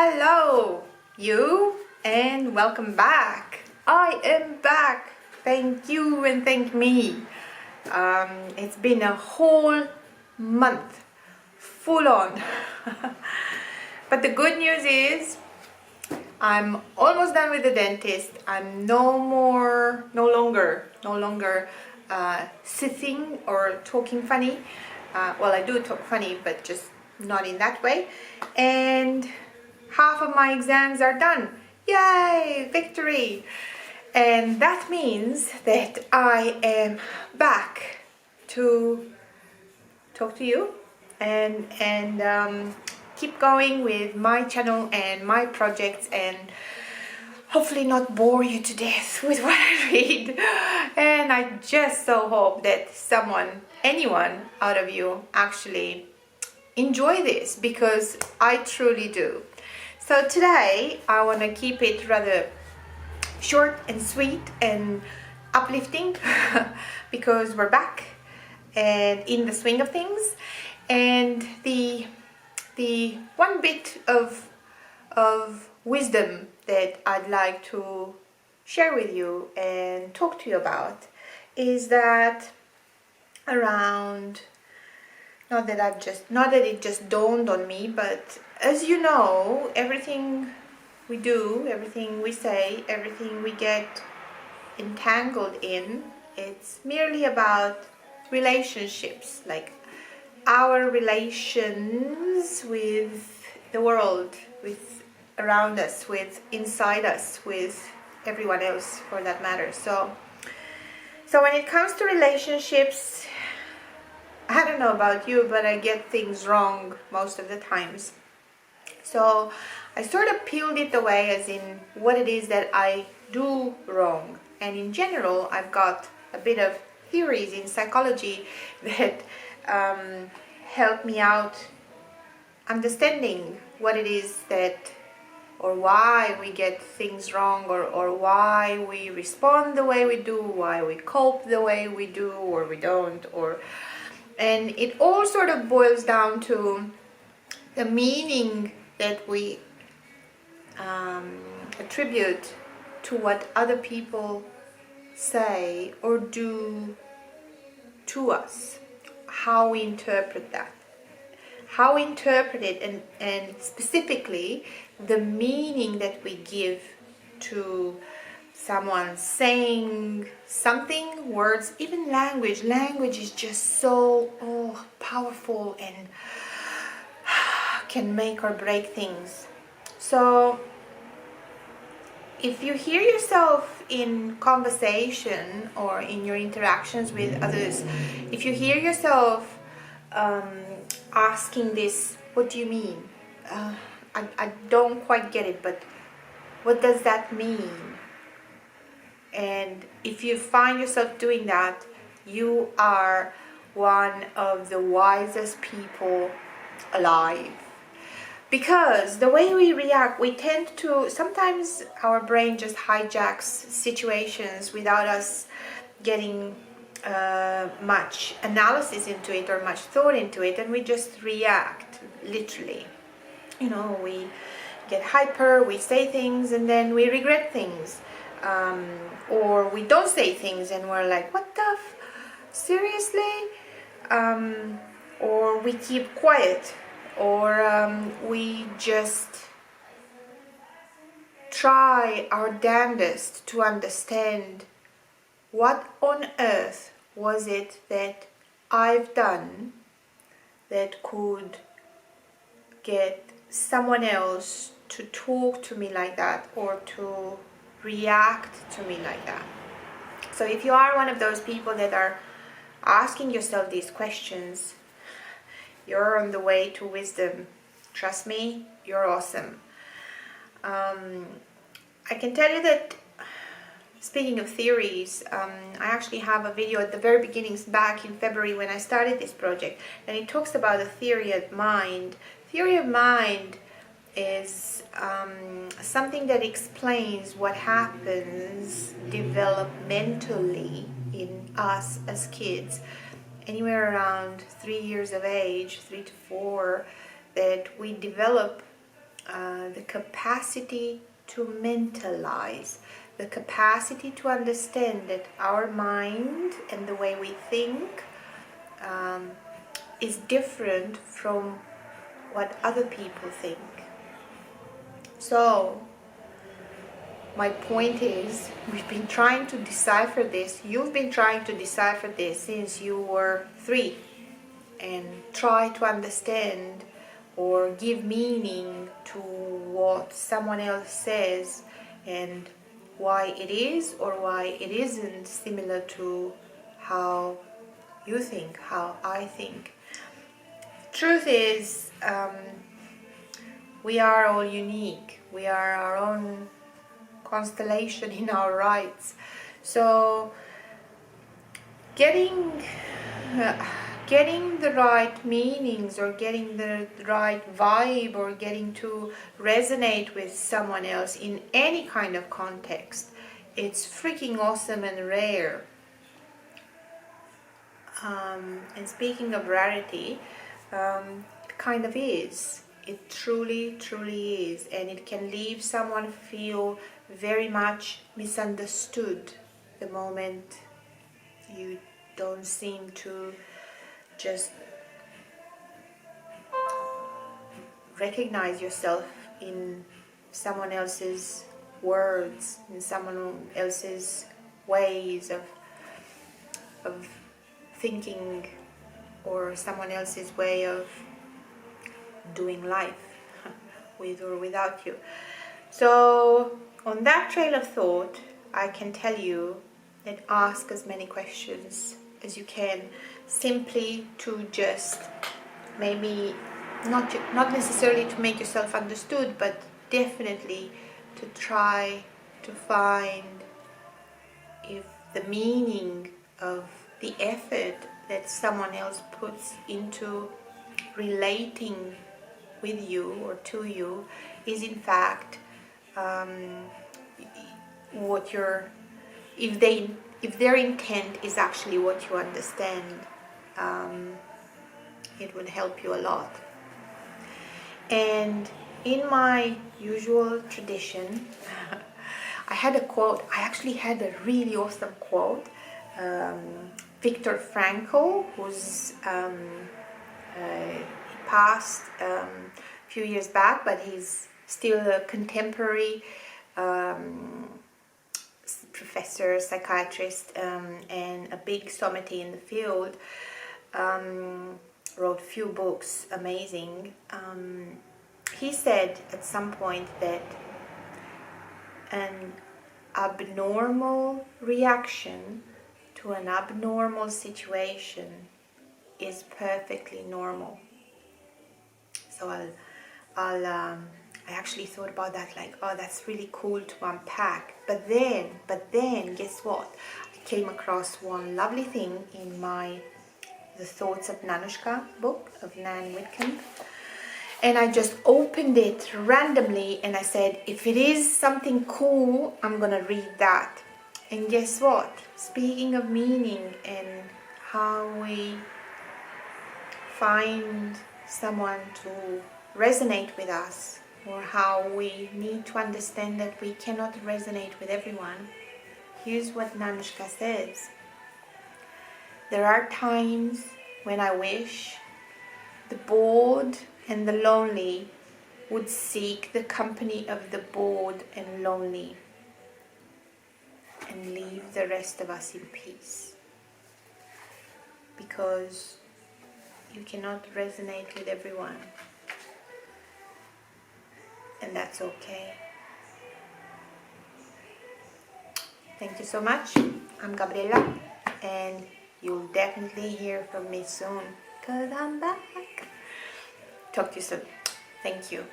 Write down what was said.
Hello, you, and welcome back. I am back. Thank you and thank me. It's been a whole month, full on. But the good news is I'm almost done with the dentist. I'm no longer sitting or talking funny. Well, I do talk funny, but just not in that way. And half of my exams are done. Yay, victory! And that means that I am back to talk to you and keep going with my channel and my projects, and hopefully not bore you to death with what I read. And I just so hope that anyone out of you actually enjoy this, because I truly do. So today I want to keep it rather short and sweet and uplifting because we're back and in the swing of things. And the one bit of wisdom that I'd like to share with you and talk to you about is that around, not that it just dawned on me, but as you know, everything we do, everything we say, everything we get entangled in, it's merely about relationships, like our relations with the world, with around us, with inside us, with everyone else for that matter. So when it comes to relationships, I don't know about you, but I get things wrong most of the times. So I sort of peeled it away as in what it is that I do wrong. And in general, I've got a bit of theories in psychology that help me out understanding what it is that, or why we get things wrong, or why we respond the way we do, why we cope the way we do or we don't, and it all sort of boils down to the meaning that we attribute to what other people say or do to us, how we interpret that, how we interpret it, and specifically the meaning that we give to someone saying something, words, even language. Language is just so powerful and can make or break things. So if you hear yourself in conversation or in your interactions with others, if you hear yourself asking this, what do you mean? I don't quite get it, but what does that mean? And if you find yourself doing that, you are one of the wisest people alive. Because the way we react, we tend to, sometimes our brain just hijacks situations without us getting much analysis into it or much thought into it, and we just react, literally. You know, we get hyper, we say things and then we regret things. Or we don't say things and we're like, what the seriously? Or we keep quiet, or we just try our damnedest to understand what on earth was it that I've done that could get someone else to talk to me like that or to react to me like that. So if you are one of those people that are asking yourself these questions, you're on the way to wisdom. Trust me, you're awesome. I can tell you that, speaking of theories, I actually have a video at the very beginnings back in February when I started this project, and it talks about the theory of mind. Theory of mind is something that explains what happens developmentally in us as kids, anywhere around 3 years of age, 3 to 4, that we develop the capacity to mentalize, the capacity to understand that our mind and the way we think is different from what other people think. So my point is, we've been trying to decipher this. You've been trying to decipher this since you were 3, and try to understand or give meaning to what someone else says and why it is or why it isn't similar to how you think, how I think. Truth is, we are all unique. We are our own constellation in our rights. So getting the right meanings, or getting the right vibe, or getting to resonate with someone else in any kind of context, it's freaking awesome and rare. And speaking of rarity, it kind of is. It truly, truly is. And it can leave someone feel very much misunderstood the moment you don't seem to just recognize yourself in someone else's words, in someone else's ways of thinking, or someone else's way of doing life, with or without you. So on that trail of thought, I can tell you that ask as many questions as you can, simply to just maybe not necessarily to make yourself understood, but definitely to try to find if the meaning of the effort that someone else puts into relating with you or to you is in fact what you're, if their intent is actually what you understand. It would help you a lot. And in my usual tradition, I had a quote. I actually had a really awesome quote. Victor Frankl, who's he passed a few years back, but he's still a contemporary professor, psychiatrist, and a big sommelier in the field. Wrote few books, amazing. He said at some point that an abnormal reaction to an abnormal situation is perfectly normal. So I actually thought about that, like, oh, that's really cool to unpack. But then, guess what? I came across one lovely thing in the Thoughts of Nanushka book of Nan Whitcomb. And I just opened it randomly and I said, if it is something cool, I'm going to read that. And guess what? Speaking of meaning and how we find someone to resonate with us, or how we need to understand that we cannot resonate with everyone, here's what Nanushka says. There are times when I wish the bored and the lonely would seek the company of the bored and lonely and leave the rest of us in peace. Because you cannot resonate with everyone. And that's okay. Thank you so much. I'm Gabriela, and you'll definitely hear from me soon, 'cause I'm back. Talk to you soon. Thank you.